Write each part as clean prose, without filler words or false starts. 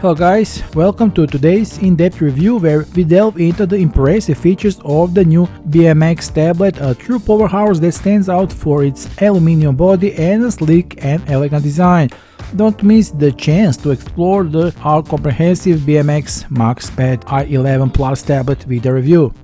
Hello guys, welcome to today's in-depth review where we delve into the impressive features of the new BMAX tablet, a true powerhouse that stands out for its aluminum body and a sleek and elegant design. Don't miss the chance to explore the all-comprehensive BMAX MaxPad I11 Plus tablet with a review.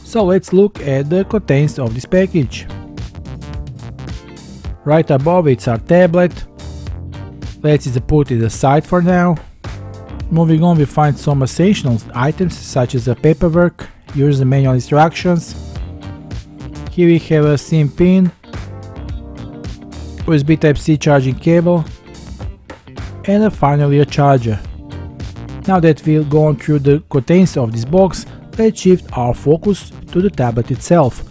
So let's look at the contents of this package. Right above it's our tablet. Let's put it aside for now. Moving on, we find some essential items such as the paperwork, user manual instructions. Here we have a SIM pin, USB Type-C charging cable, and finally a charger. Now that we've gone through the contents of this box, let's shift our focus to the tablet itself.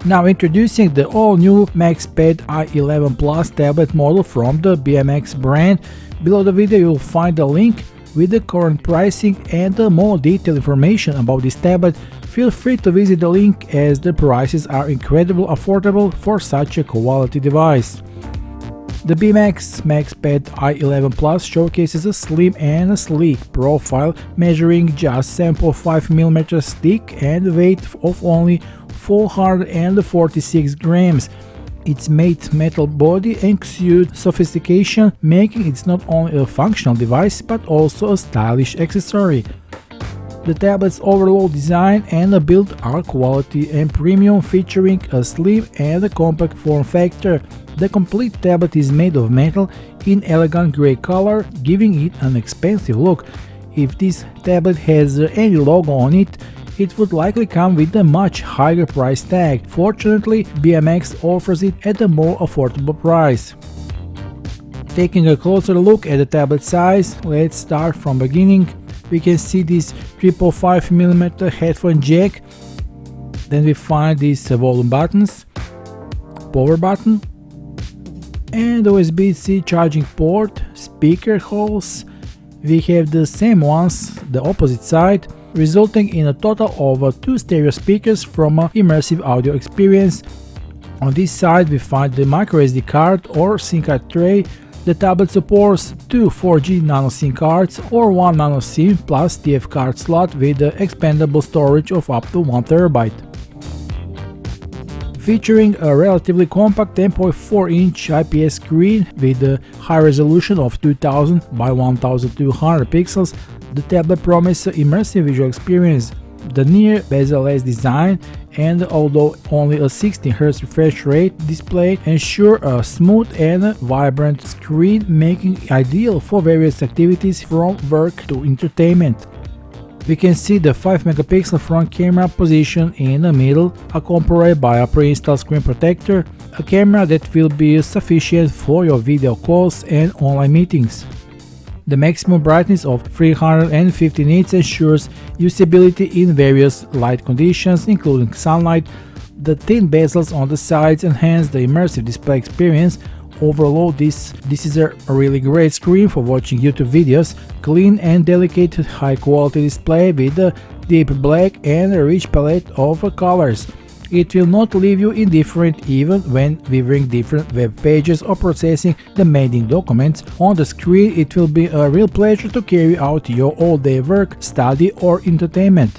Now introducing the all-new MaxPad I11 Plus tablet model from the BMAX brand. Below the video you'll find a link with the current pricing and more detailed information about this tablet. Feel free to visit the link as the prices are incredibly affordable for such a quality device. The BMAX MaxPad I11 Plus showcases a slim and sleek profile measuring just 7.5mm thick and weight of only 446 grams. Its matte metal body exudes sophistication, making it not only a functional device but also a stylish accessory. The tablet's overall design and build are quality and premium, featuring a slim and compact form factor. The complete tablet is made of metal in elegant grey color, giving it an expensive look. If this tablet has any logo on it, it would likely come with a much higher price tag. Fortunately, BMX offers it at a more affordable price. Taking a closer look at the tablet size, let's start from beginning. We can see this 3.5mm headphone jack. Then we find these volume buttons, power button, and USB-C charging port, speaker holes. We have the same ones the opposite side, resulting in a total of 2 stereo speakers from an immersive audio experience. On this side we find the microSD card or SIM card tray. The tablet supports 2 4G nano SIM cards or 1 nano SIM plus TF card slot with expandable storage of up to 1 TB. Featuring a relatively compact 10.4-inch IPS screen with a high resolution of 2000 by 1200 pixels, the tablet promises an immersive visual experience. The near bezel-less design and although only a 60Hz refresh rate display ensure a smooth and vibrant screen, making it ideal for various activities from work to entertainment. We can see the 5MP front camera position in the middle, accompanied by a pre-installed screen protector, a camera that will be sufficient for your video calls and online meetings. The maximum brightness of 350 nits ensures usability in various light conditions, including sunlight. The thin bezels on the sides enhance the immersive display experience. Overall, this is a really great screen for watching YouTube videos. Clean and delicate high-quality display with a deep black and a rich palette of colors. It will not leave you indifferent even when viewing different web pages or processing demanding documents. On the screen, it will be a real pleasure to carry out your all-day work, study or entertainment.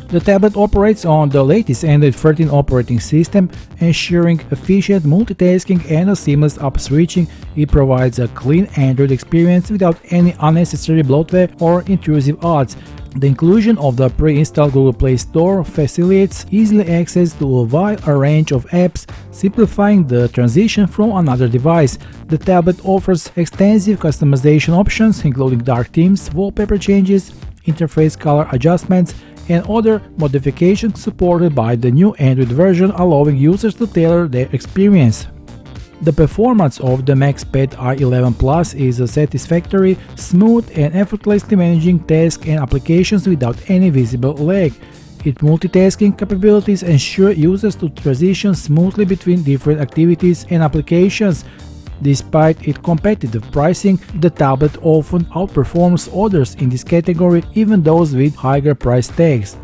The tablet operates on the latest Android 13 operating system, ensuring efficient multitasking and a seamless app switching. It provides a clean Android experience without any unnecessary bloatware or intrusive ads. The inclusion of the pre-installed Google Play Store facilitates easily access to a wide range of apps, simplifying the transition from another device. The tablet offers extensive customization options, including dark themes, wallpaper changes, interface color adjustments, and other modifications supported by the new Android version, allowing users to tailor their experience. The performance of the MaxPad I11 Plus is satisfactory, smooth and effortlessly managing tasks and applications without any visible lag. Its multitasking capabilities ensure users to transition smoothly between different activities and applications. Despite its competitive pricing, the tablet often outperforms others in this category, even those with higher price tags.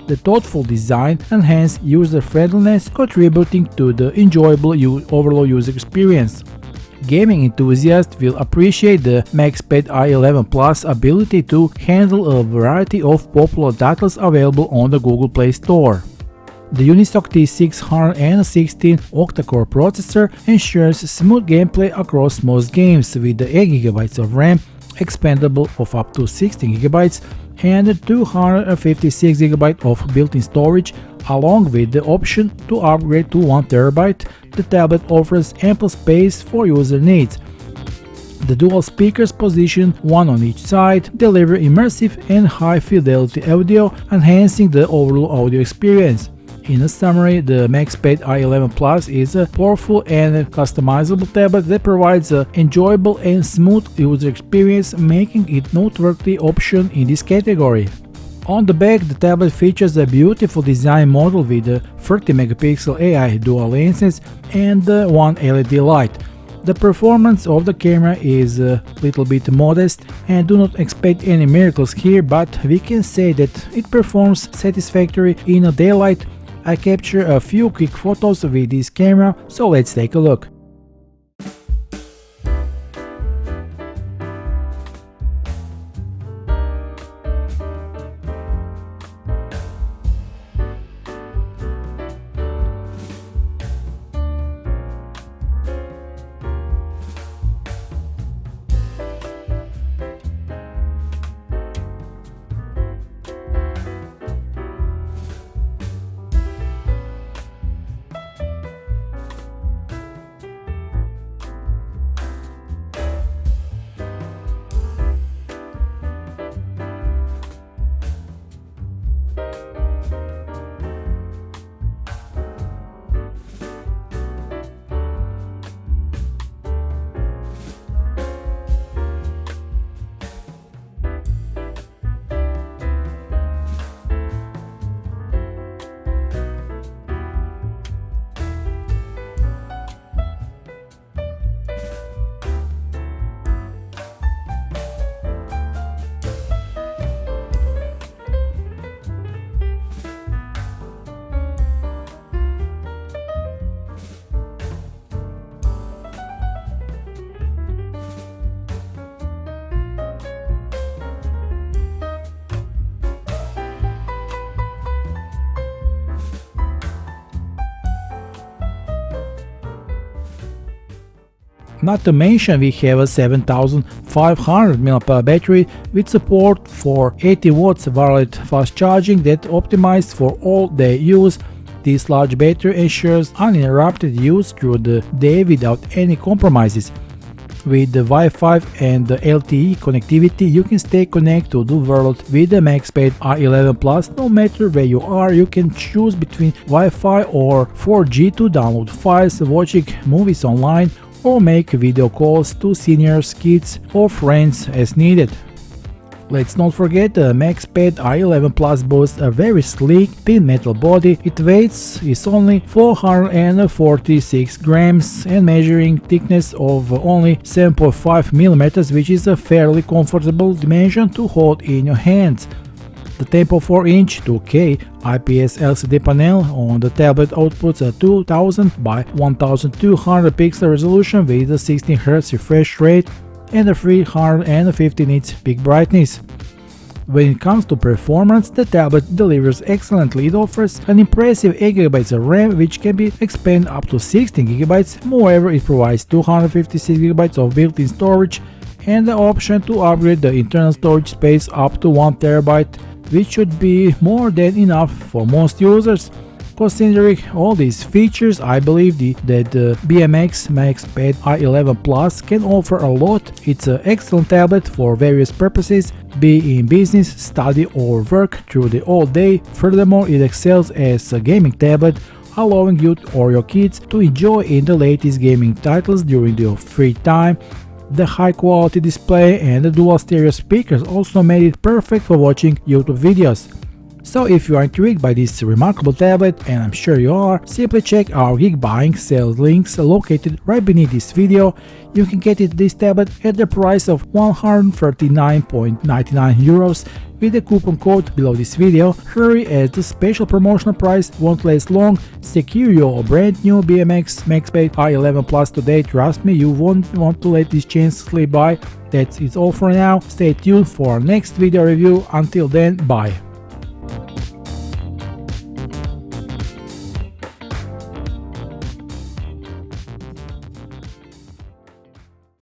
The thoughtful design enhances user-friendliness, contributing to the enjoyable overall user experience. Gaming enthusiasts will appreciate the MaxPad I11 Plus ability to handle a variety of popular titles available on the Google Play Store. The Unisoc T616 octa-core processor ensures smooth gameplay across most games with the 8GB of RAM, expandable of up to 16GB, and 256GB of built-in storage, along with the option to upgrade to 1TB. The tablet offers ample space for user needs. The dual speakers, positioned one on each side, deliver immersive and high-fidelity audio, enhancing the overall audio experience. In a summary, the MaxPad I11 Plus is a powerful and customizable tablet that provides an enjoyable and smooth user experience, making it a noteworthy option in this category. On the back, the tablet features a beautiful design model with a 30MP AI dual lenses and one LED light. The performance of the camera is a little bit modest, and do not expect any miracles here, but we can say that it performs satisfactory in a daylight. I captured a few quick photos with this camera, so let's take a look. Not to mention, we have a 7500 mAh battery with support for 80 watts wireless fast charging that optimized for all-day use. This large battery ensures uninterrupted use through the day without any compromises. With the Wi-Fi and the LTE connectivity, you can stay connected to the world with the MaxPad I11 Plus. No matter where you are, you can choose between Wi-Fi or 4G to download files, watching movies online, or make video calls to seniors, kids, or friends as needed. Let's not forget the MaxPad I11 Plus boasts a very sleek, thin metal body. Its weight is only 446 grams and measuring thickness of only 7.5 mm, which is a fairly comfortable dimension to hold in your hands. The 10.4-inch 2K IPS LCD panel on the tablet outputs a 2000 by 1200 pixel resolution with a 16Hz refresh rate and a 350 nits peak brightness. When it comes to performance, the tablet delivers excellently. It offers an impressive 8GB of RAM, which can be expanded up to 16GB. Moreover, it provides 256GB of built-in storage and the option to upgrade the internal storage space up to 1TB, which should be more than enough for most users. Considering all these features, I believe that the BMAX MaxPad I11 Plus can offer a lot. It's an excellent tablet for various purposes, be in business, study or work through the all day. Furthermore, it excels as a gaming tablet, allowing you or your kids to enjoy in the latest gaming titles during their free time. The high quality display and the dual stereo speakers also made it perfect for watching YouTube videos. So if you are intrigued by this remarkable tablet, and I'm sure you are, simply check our geek buying sales links located right beneath this video. You can get this tablet at the price of 139.99 euros with the coupon code below this video. Hurry, as the special promotional price won't last long. Secure your brand new BMAX MaxPad I11 Plus today. Trust me, you won't want to let this chance slip by. That's it all for now. Stay tuned for our next video review. Until then, bye.